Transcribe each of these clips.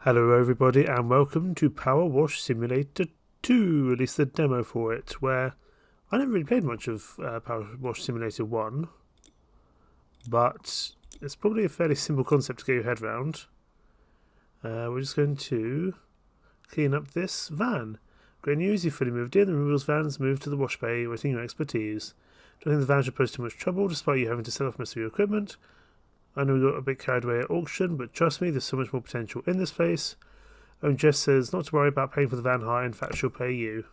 Hello everybody and welcome to PowerWash Simulator 2, at least the demo for it, where I never really played much of PowerWash Simulator 1, but it's probably a fairly simple concept to get your head around. We're just going to clean up this van. Great news, you've fully moved in, the removals van has moved to the wash bay, waiting your expertise. Don't think the van should pose too much trouble despite you having to sell off most of your equipment. I know we got a bit carried away at auction, but trust me, there's so much more potential in this place. And Jess says not to worry about paying for the van hire, in fact she'll pay you.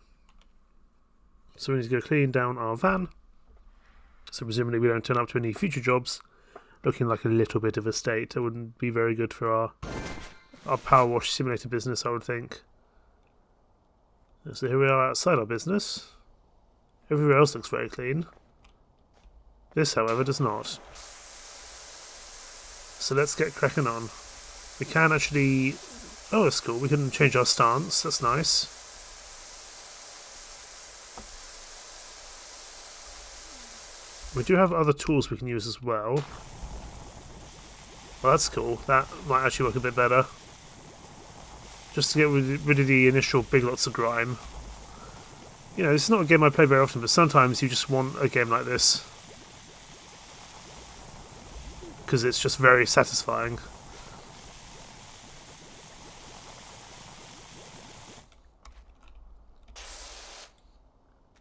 So we need to go clean down our van. So presumably we don't turn up to any future jobs looking like a little bit of a state. That wouldn't be very good for our Power Wash Simulator business, I would think. So here we are outside our business. Everywhere else looks very clean. This, however, does not. So let's get cracking on. We can actually... Oh, that's cool. We can change our stance. That's nice. We do have other tools we can use as well. Well, that's cool. That might actually work a bit better. Just to get rid of the initial big lots of grime. You know, this is not a game I play very often, but sometimes you just want a game like this. Because it's just very satisfying.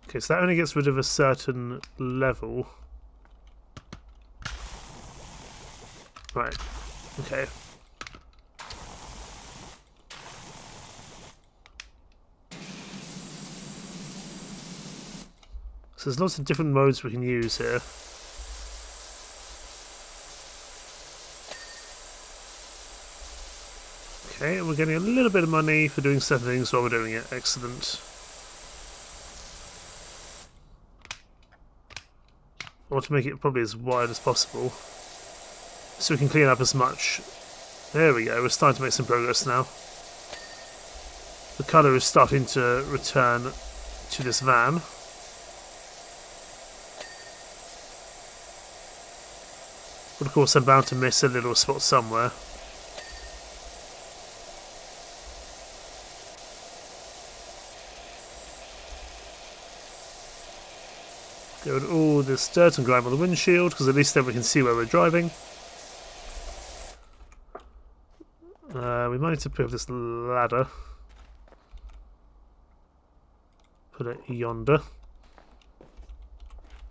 Okay, so that only gets rid of a certain level. Right, okay. So there's lots of different modes we can use here. Okay, and we're getting a little bit of money for doing certain things while we're doing it. Excellent. I want to make it probably as wide as possible, so we can clean up as much. There we go, we're starting to make some progress now. The colour is starting to return to this van. But of course I'm bound to miss a little spot somewhere. Get rid of all this dirt and grime on the windshield, because at least then we can see where we're driving. We might need to put up this ladder. Put it yonder.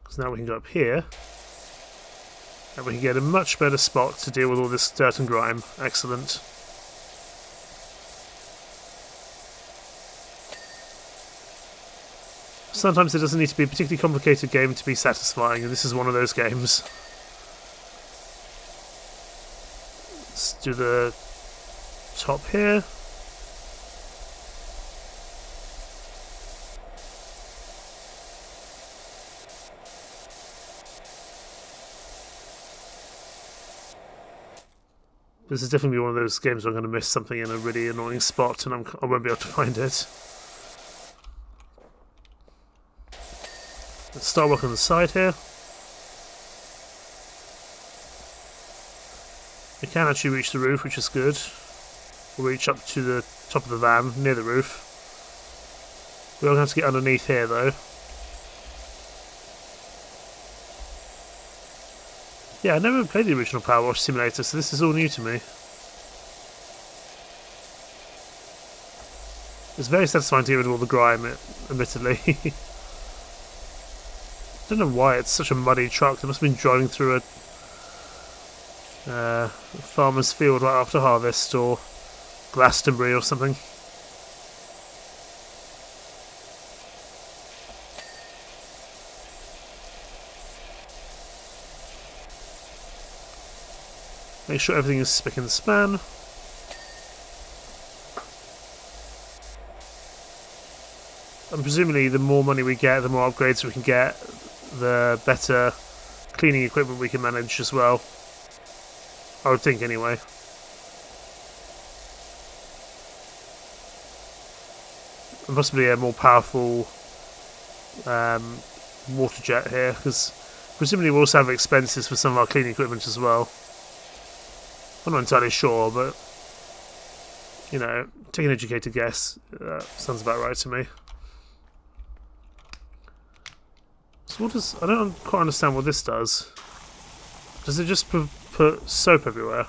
Because now we can go up here. And we can get a much better spot to deal with all this dirt and grime. Excellent. Sometimes it doesn't need to be a particularly complicated game to be satisfying, and this is one of those games. Let's do the top here. This is definitely one of those games where I'm going to miss something in a really annoying spot and I won't be able to find it. Let's start working on the side here. We can actually reach the roof, which is good. We'll reach up to the top of the van, near the roof. We're going to have to get underneath here, though. Yeah, I never played the original PowerWash Simulator, so this is all new to me. It's very satisfying to get rid of all the grime, admittedly. I don't know why it's such a muddy truck. They must have been driving through a farmer's field right after harvest, or Glastonbury or something. Make sure everything is spick and span. And presumably the more money we get, the more upgrades we can get, the better cleaning equipment we can manage as well. I would think anyway. And possibly a more powerful water jet here, because presumably we'll also have expenses for some of our cleaning equipment as well. I'm not entirely sure, but You know, take an educated guess. Sounds about right to me. So what does... I don't quite understand what this does. Does it just put soap everywhere?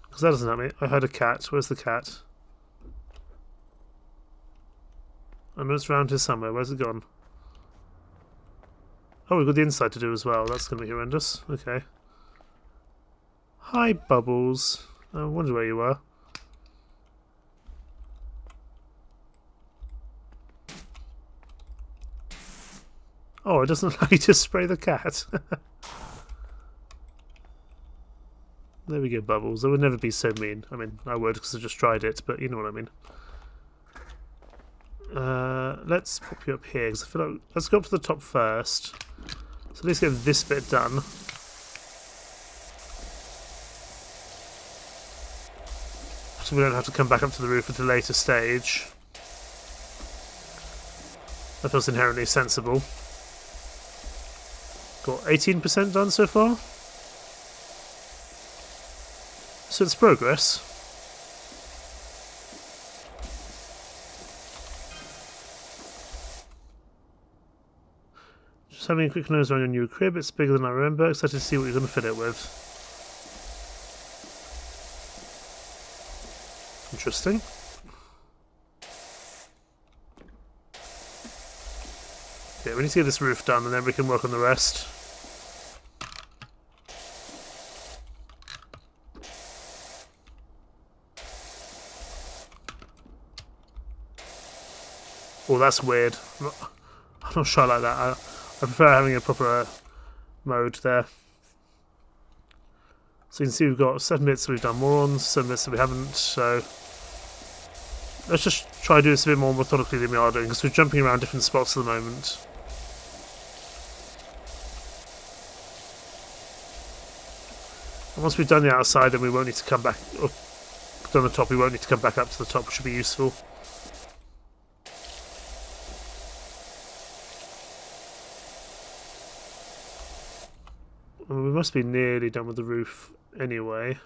Because that doesn't help me. I heard a cat. Where's the cat? I know it's around here somewhere. Where's it gone? Oh, we've got the inside to do as well. That's going to be horrendous. Okay. Hi, Bubbles. I wonder where you were. Oh, it doesn't allow you to spray the cat. There we go, Bubbles. I would never be so mean. I mean, I would because I just tried it, but you know what I mean. Let's pop you up here because I feel like... Let's go up to the top first. So let's get this bit done. So we don't have to come back up to the roof at a later stage. That feels inherently sensible. Got 18% done so far. So it's progress. Just having a quick nose around your new crib. It's bigger than I remember. Excited to see what you're going to fit it with. Interesting. Okay, we need to get this roof done and then we can work on the rest. Oh, that's weird. I'm not sure I like that. I prefer having a proper mode there. So you can see we've got 7 bits that we've done more on, 7 bits that we haven't, so... Let's just try to do this a bit more methodically than we are doing, because we're jumping around different spots at the moment. And once we've done the outside, then we won't need to come back... Or done the top, we won't need to come back up to the top, which should be useful. Well, we must be nearly done with the roof anyway.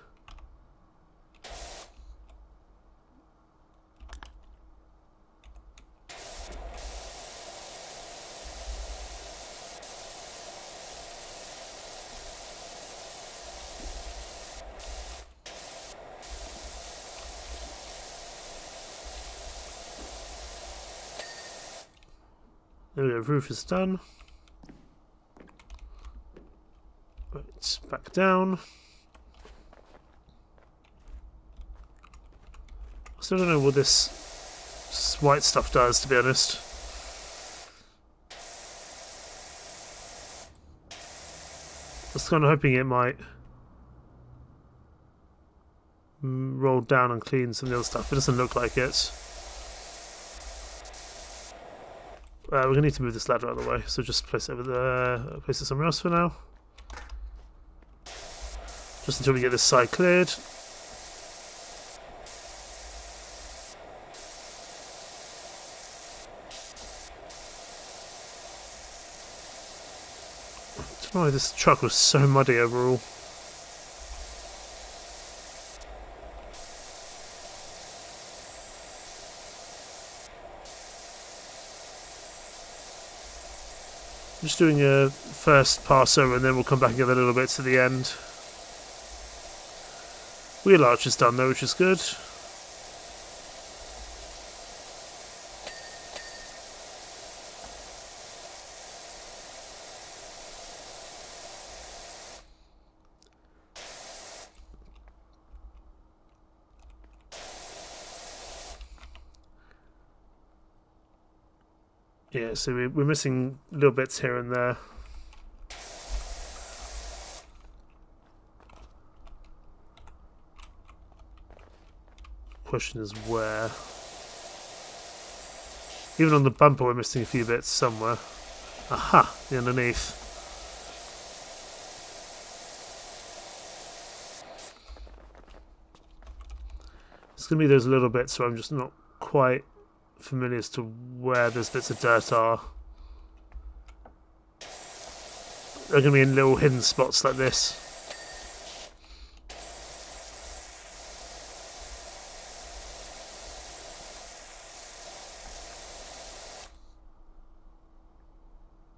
There we go, roof is done. Right, back down. I still don't know what this white stuff does, to be honest. I was kind of hoping it might roll down and clean some of the other stuff. It doesn't look like it. We're going to need to move this ladder out of the way, so just place it over there, place it somewhere else for now. Just until we get this side cleared. I don't know why this truck was so muddy overall. I'm just doing a first pass over and then we'll come back and get a little bit to the end. Wheel arch is done though, which is good. Yeah, so we're missing little bits here and there. Question is where. Even on the bumper we're missing a few bits somewhere. Aha! The underneath. It's going to be those little bits where I'm just not quite familiar as to where those bits of dirt are. they're going to be in little hidden spots like this.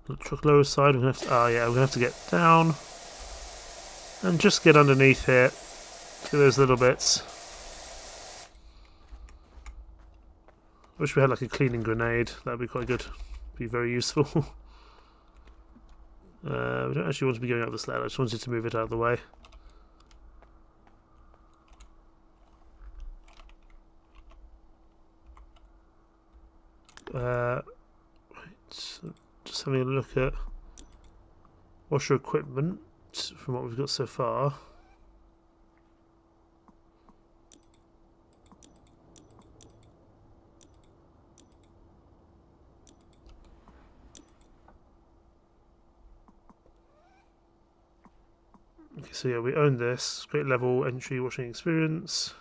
The truck lower side, we're going to have to, oh yeah, we're going to have to get down and just get underneath here to those little bits. Wish we had like a cleaning grenade, that would be quite good, be very useful. We don't actually want to be going up this ladder, I just wanted to move it out of the way. Right, so just having a look at washer equipment from what we've got so far. Okay, so yeah, we own this. Great level entry washing experience.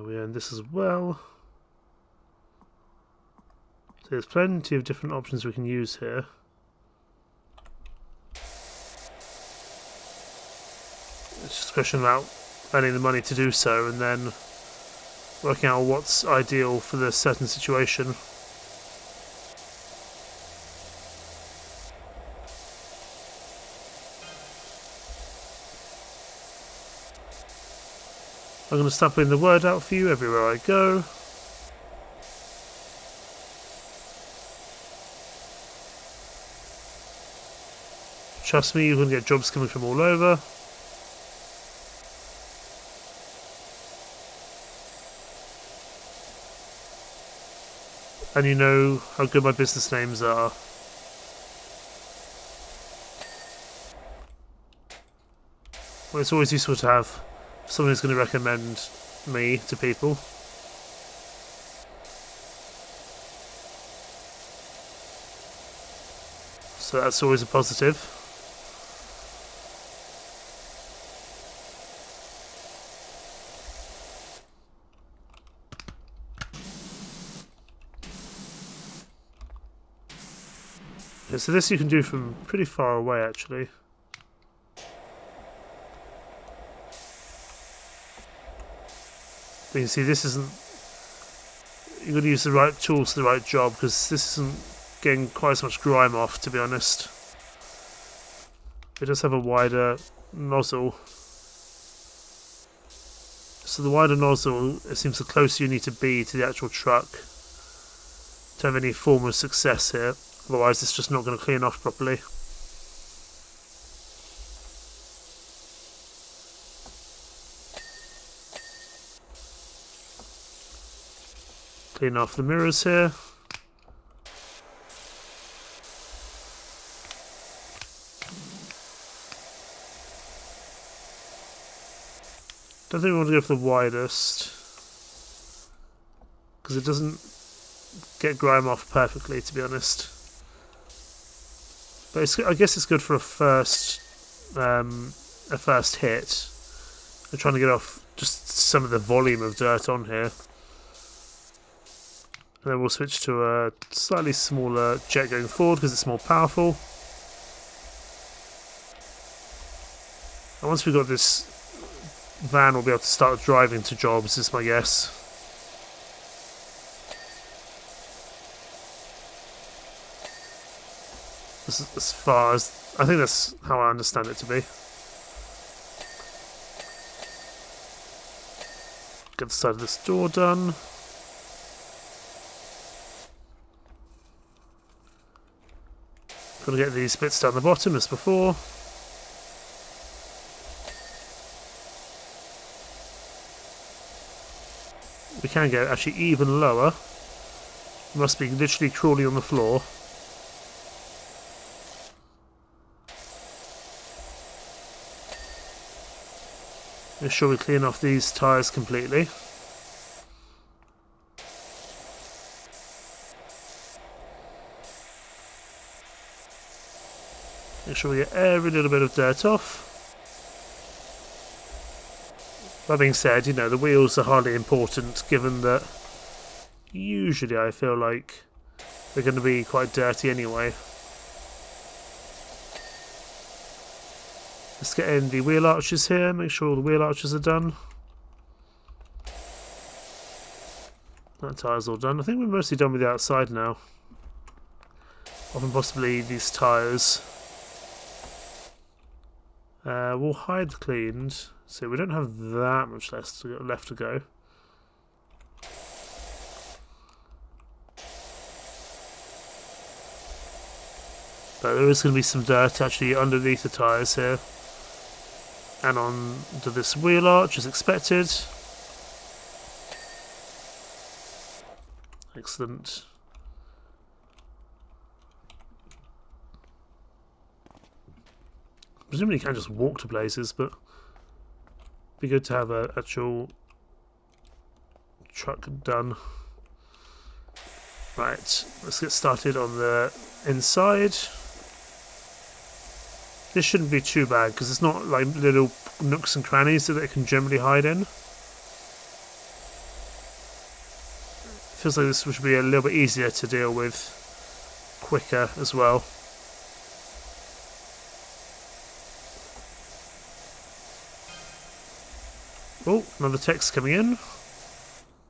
We own this as well. So there's plenty of different options we can use here. It's just a question about earning the money to do so and then working out what's ideal for the certain situation. I'm going to start putting the word out for you everywhere I go. Trust me, you're going to get jobs coming from all over. And you know how good my business names are. Well, it's always useful to have someone who's going to recommend me to people. So that's always a positive. Okay, so this you can do from pretty far away actually. But you can see this isn't, you've got to use the right tools for the right job because this isn't getting quite as much grime off, to be honest. It does have a wider nozzle. So the wider nozzle, it seems the closer you need to be to the actual truck to have any form of success here. Otherwise it's just not going to clean off properly. Clean off the mirrors here. Don't think we want to go for the widest because it doesn't get grime off perfectly, to be honest. But it's, I guess it's good for a first hit. I'm trying to get off just some of the volume of dirt on here. And then we'll switch to a slightly smaller jet going forward because it's more powerful. And once we've got this van, we'll be able to start driving to jobs, is my guess. As far as, I think that's how I understand it to be. Get the side of this door done. Got to get these bits down the bottom as before. We can go actually even lower. We must be literally crawling on the floor. Make sure we clean off these tyres completely. Make sure we get every little bit of dirt off. That being said, you know, the wheels are hardly important given that usually I feel like they're going to be quite dirty anyway. Let's get in the wheel arches here, make sure all the wheel arches are done. That tire's all done. I think we're mostly done with the outside now. Often possibly these tyres. We'll hide cleaned. So we don't have that much left to go. But there is going to be some dirt actually underneath the tyres here. And on to this wheel arch as expected. Excellent. Presumably you can just walk to places, but it'd be good to have an actual truck done. Right, let's get started on the inside. This shouldn't be too bad because it's not like little nooks and crannies that it can generally hide in. Feels like this should be a little bit easier to deal with, quicker as well. Oh, another text coming in.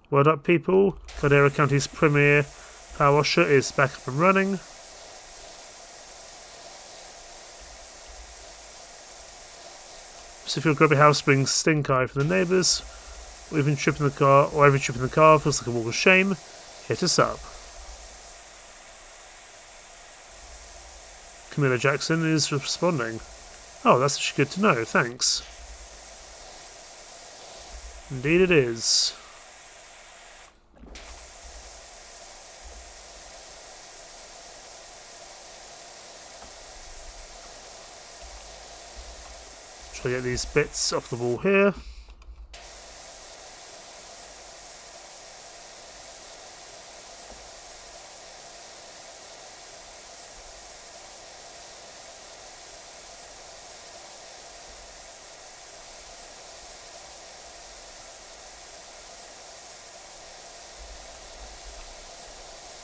Word up, people. Caldera County's premier power washer is back up and running. So if your grubby house brings stink eye from the neighbours, or even trip in the car, or every trip in the car feels like a walk of shame, hit us up. Camilla Jackson is responding. Oh, that's actually good to know, thanks. Indeed it is. Try to get these bits off the wall here.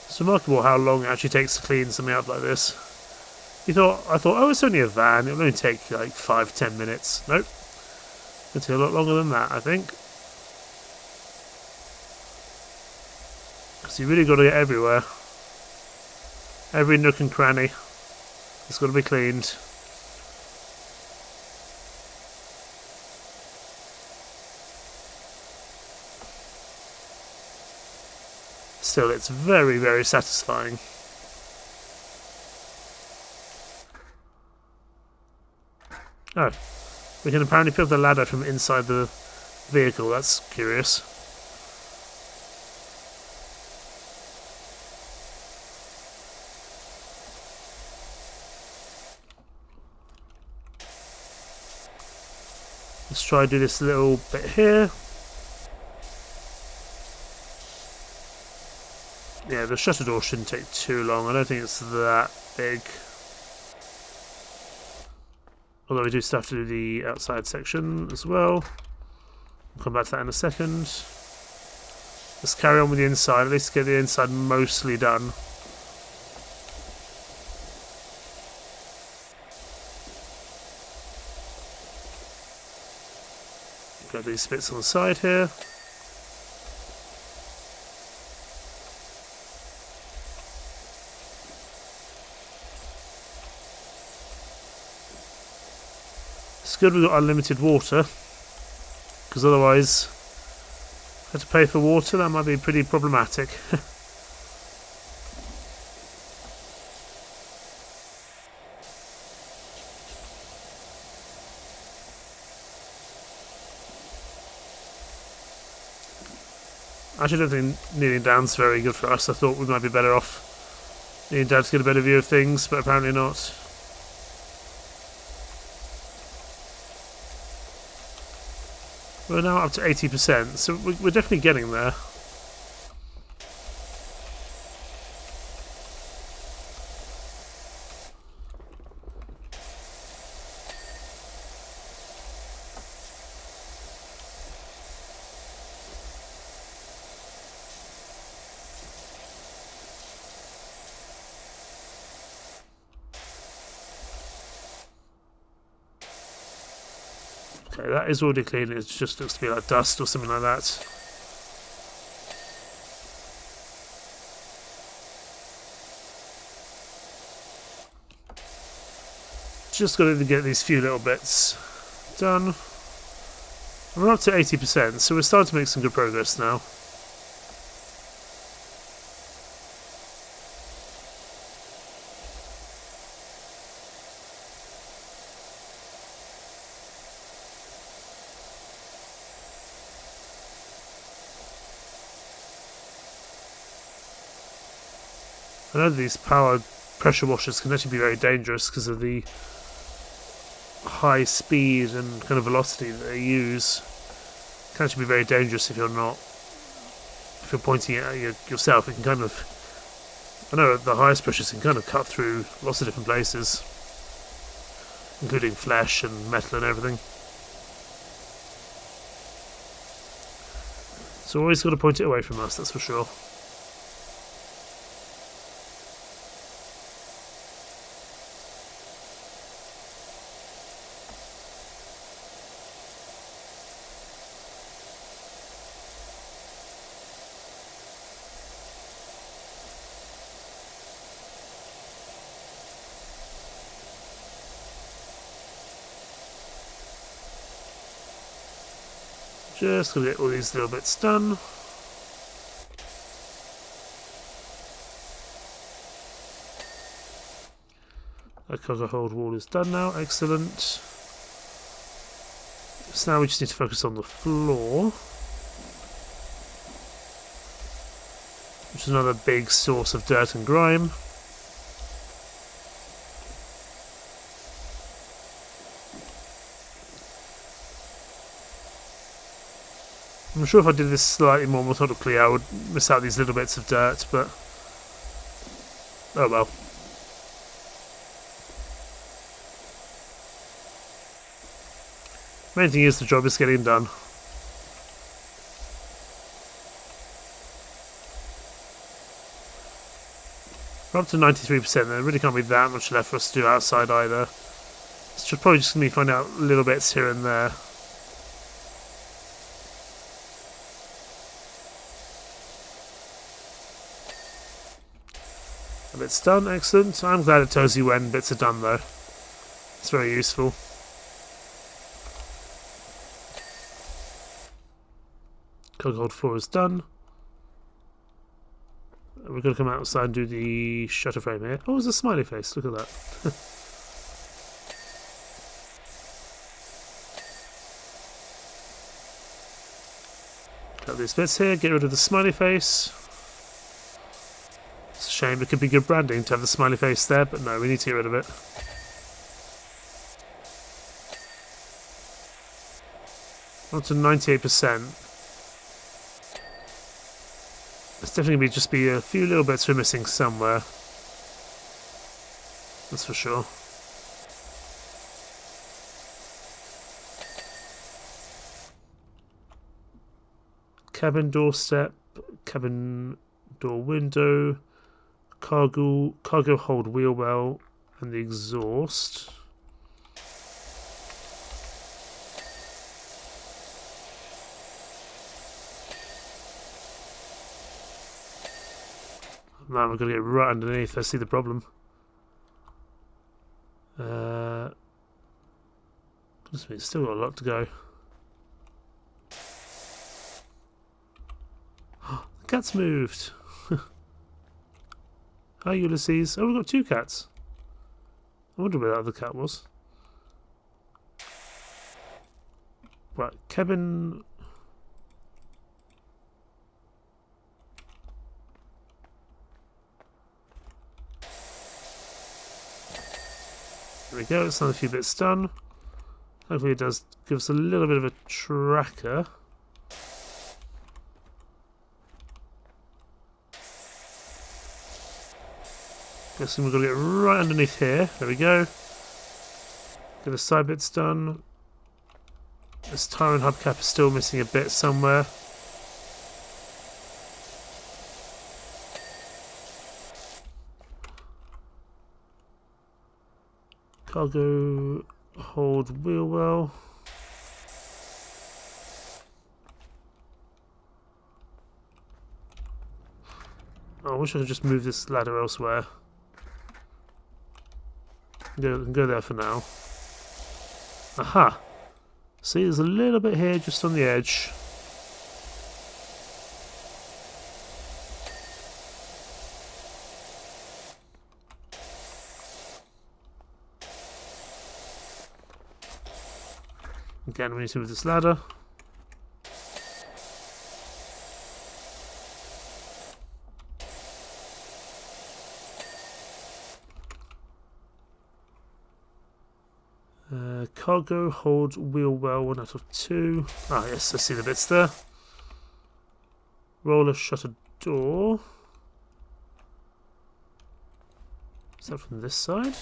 It's remarkable how long it actually takes to clean something up like this. I thought, oh, it's only a van, it'll only take like 5-10 minutes. Nope. It'll take a lot longer than that, I think. Because you really got to get everywhere. Every nook and cranny. It's got to be cleaned. Still, it's very, very satisfying. Oh, we can apparently pick up the ladder from inside the vehicle. That's curious. Let's try to do this little bit here. Yeah, the shutter door shouldn't take too long. I don't think it's that big. Although we do still have to do the outside section as well. We'll come back to that in a second. Let's carry on with the inside. At least get the inside mostly done. Got these bits on the side here. It's good we've got unlimited water, because otherwise, if I had to pay for water, that might be pretty problematic. I actually don't think kneeling down's very good for us. I thought we might be better off kneeling down to get a better view of things, but apparently not. We're now up to 80%, so we're definitely getting there. Okay, that is already clean. It just looks to be like dust or something like that. Just got to get these few little bits done. We're up to 80%, so we're starting to make some good progress now. I know these power pressure washers can actually be very dangerous because of the high speed and kind of velocity that they use. It can actually be very dangerous if you're pointing it at yourself. It can kind of, I know at the highest pressures can kind of cut through lots of different places, including flesh and metal and everything. So always got to point it away from us, that's for sure. Just gonna get all these little bits done. That cargo hold wall is done now, excellent. So now we just need to focus on the floor, which is another big source of dirt and grime. I'm sure if I did this slightly more methodically I would miss out these little bits of dirt, but oh well. Main thing is the job is getting done. We're up to 93%, there really can't be that much left for us to do outside either. It's probably just going to be finding out little bits here and there. A bit's done, excellent. I'm glad it tells you when bits are done though. It's very useful. Cargo hold 4 is done. We're going to come outside and do the shutter frame here. Oh, there's a smiley face, look at that. Cut these bits here, get rid of the smiley face. It's a shame, it could be good branding to have the smiley face there, but no, we need to get rid of it. Up to 98%. There's definitely going to just be a few little bits we're missing somewhere. That's for sure. Cabin doorstep, cabin door window, cargo hold wheel well, and the exhaust. Now we're going to get right underneath. I see the problem. It's still got a lot to go. The cat's moved. Hi Ulysses. Oh, we've got 2 cats. I wonder where that other cat was. Right, cabin. There we go, it's another few bits done. Hopefully it does give us a little bit of a tracker. Guessing we've got to get right underneath here. There we go. Get the side bits done. This tire and hubcap is still missing a bit somewhere. Cargo hold wheel well. Oh, I wish I could just move this ladder elsewhere. Go there for now. Aha! See, there's a little bit here just on the edge. Again, we need to move this ladder. Cargo hold wheel well, 1 out of 2. Ah, yes, I see the bits there. Roller shutter door. Is that from this side?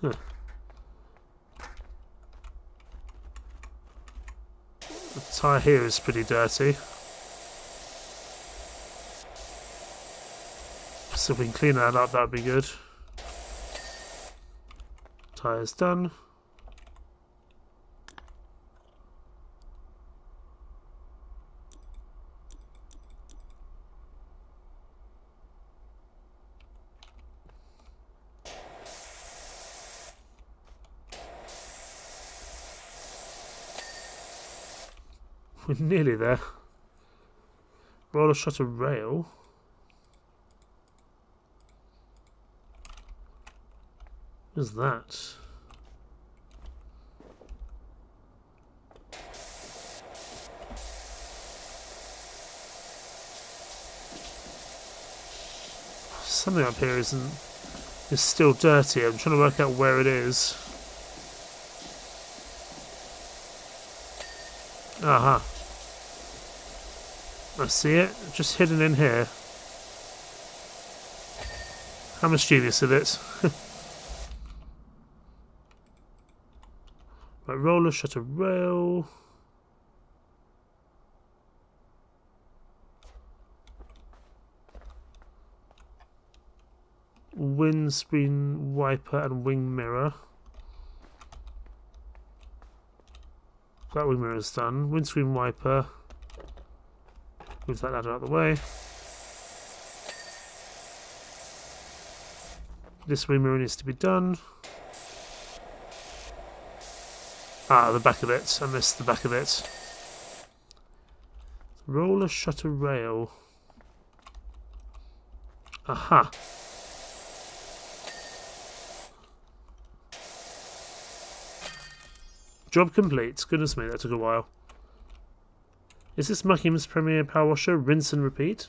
Huh. The tyre here is pretty dirty. So if we can clean that up, that'd be good. Tyre's done. We're nearly there. Roller shutter rail. What is that? Something up here is still dirty. I'm trying to work out where it is. Aha. I see it. Just hidden in here. How mischievous of it. Right, roller shutter rail. Windscreen wiper and wing mirror. That wing mirror is done. Windscreen wiper. Move that ladder out of the way. This wing mirror needs to be done. Ah, the back of it. I missed the back of it. Roller shutter rail. Aha. Job complete. Goodness me, that took a while. Is this Muckingham's Premier Power Washer? Rinse and repeat.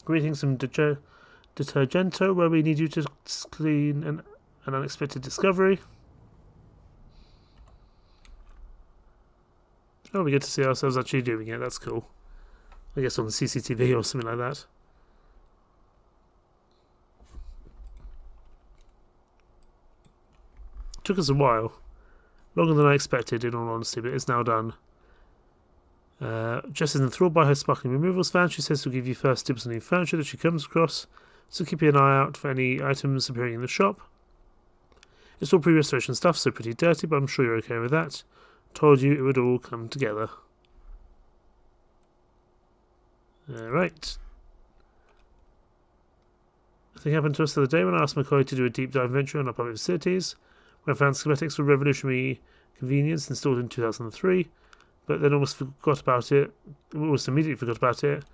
Greetings from Detergento, where we need you to clean an unexpected discovery. Oh, we get to see ourselves actually doing it. That's cool. I guess on the CCTV or something like that. Took us a while. Longer than I expected, in all honesty, but it's now done. Jess is enthralled by her sparkling removals van. She says she'll give you first dibs on any furniture that she comes across, so keep an eye out for any items appearing in the shop. It's all pre-restoration stuff, so pretty dirty, but I'm sure you're okay with that. Told you it would all come together. Alright. A thing happened to us the other day when I asked my colleague to do a deep dive venture on our public facilities. When I found schematics for revolutionary convenience installed in 2003, but then almost forgot about it, almost immediately forgot about it,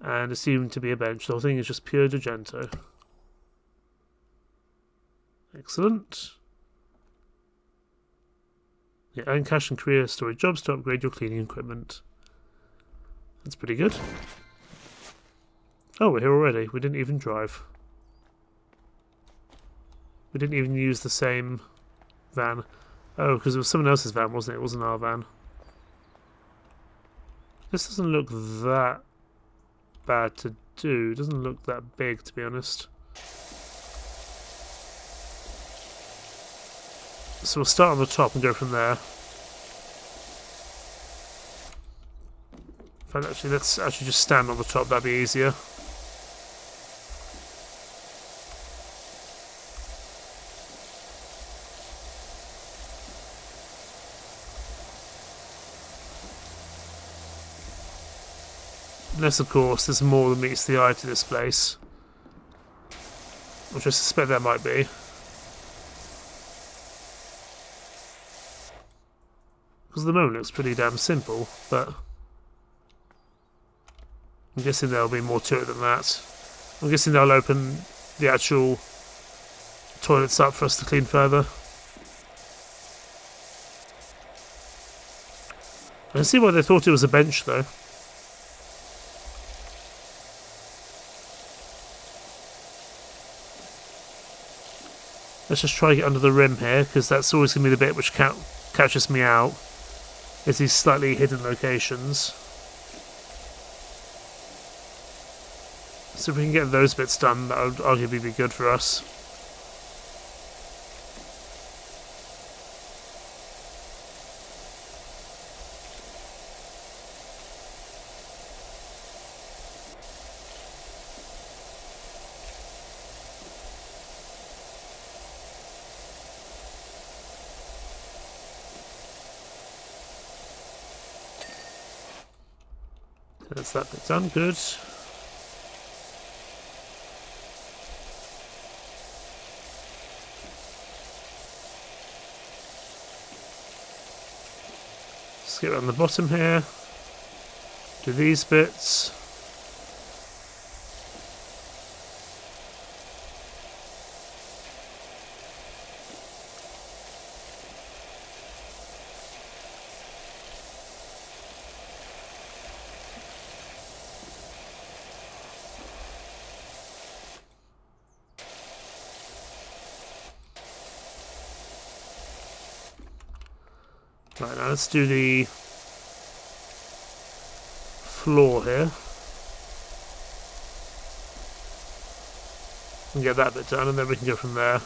and assumed to be a bench. The whole thing is just pure Degento. Excellent. Yeah, earn cash and career storage jobs to upgrade your cleaning equipment. That's pretty good. Oh, we're here already. We didn't even drive. We didn't even use the same van. Oh, because it was someone else's van, wasn't it? It wasn't our van. This doesn't look that bad to do. It doesn't look that big, to be honest. So we'll start on the top and go from there. In fact, actually, let's actually just stand on the top. That'd be easier. Unless, of course, there's more than meets the eye to this place. Which I suspect there might be. Because at the moment it looks pretty damn simple, but I'm guessing there'll be more to it than that. I'm guessing they'll open the actual toilets up for us to clean further. I can see why they thought it was a bench, though. Let's just try to get under the rim here, because that's always going to be the bit which catches me out, is these slightly hidden locations. So if we can get those bits done, that would arguably be good for us. That's that bit done, good. Let's get around the bottom here. Do these bits. Right, now let's do the floor here. And get that bit done, and then we can go from there.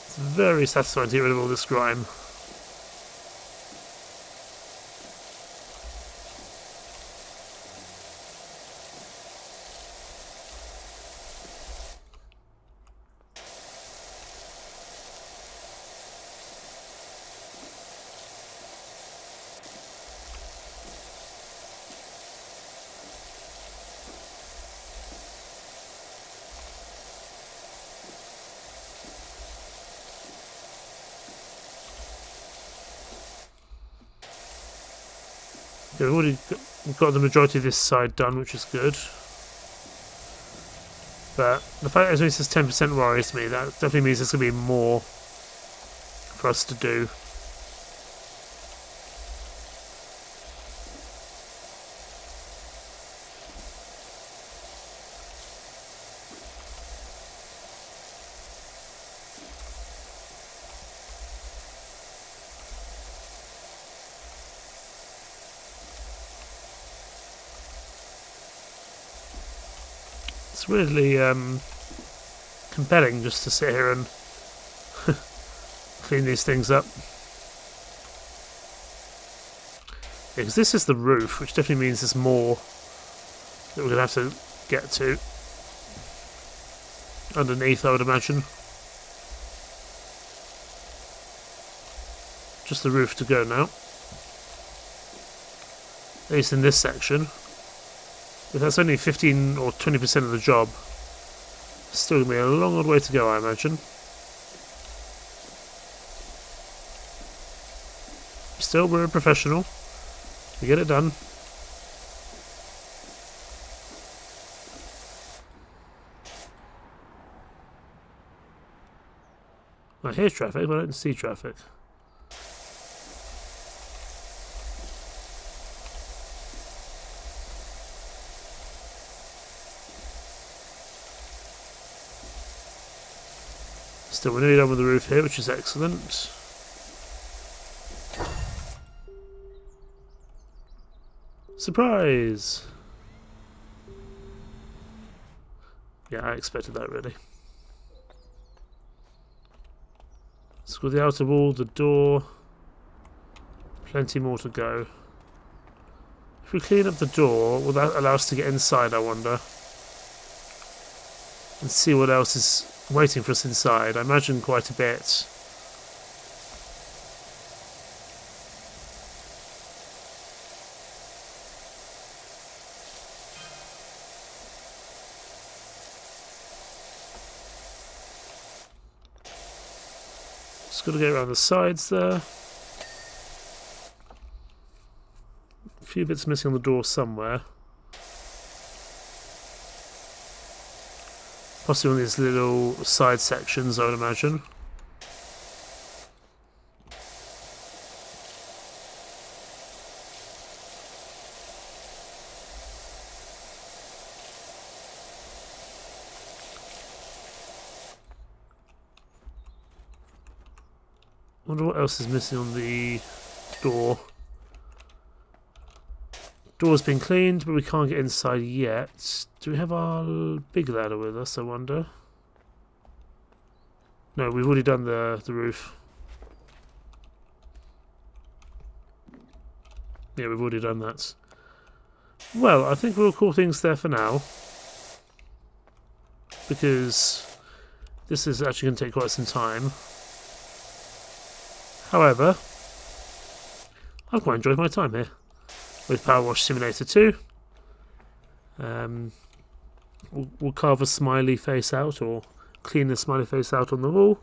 It's very satisfying to get rid of all this grime. We've already got the majority of this side done, which is good. But the fact that it only says 10% worries me. That definitely means there's going to be more for us to do. It's weirdly compelling just to sit here and clean these things up. Yeah, because this is the roof, which definitely means there's more that we're going to have to get to underneath, I would imagine. Just the roof to go now. At least in this section. If that's only 15 or 20% of the job, still going to be a long old way to go, I imagine. Still, we're a professional. We get it done. I hear traffic, but I don't see traffic. Still, we're nearly done with the roof here, which is excellent. Surprise! Yeah, I expected that, really. Let's go the outer wall, the door. Plenty more to go. If we clean up the door, will that allow us to get inside, I wonder? and see what else is waiting for us inside. I imagine quite a bit. Just got to go around the sides there. A few bits missing on the door somewhere. Possibly one of these little side sections, I would imagine. Wonder what else is missing on the door. Door's been cleaned, but we can't get inside yet. Do we have our big ladder with us, I wonder? No, we've already done the roof. Yeah, we've already done that. Well, I think we'll call things there for now, because this is actually going to take quite some time. However, I've quite enjoyed my time here with PowerWash Simulator 2. We'll carve a smiley face out, or clean the smiley face out on the wall,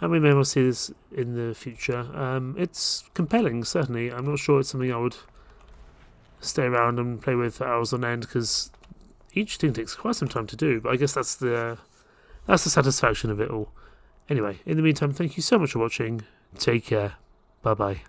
and we may well see this in the future. It's compelling, certainly. I'm not sure it's something I would stay around and play with for hours on end, because each thing takes quite some time to do, but I guess that's the satisfaction of it all. Anyway, in the meantime, thank you so much for watching. Take care. Bye-bye.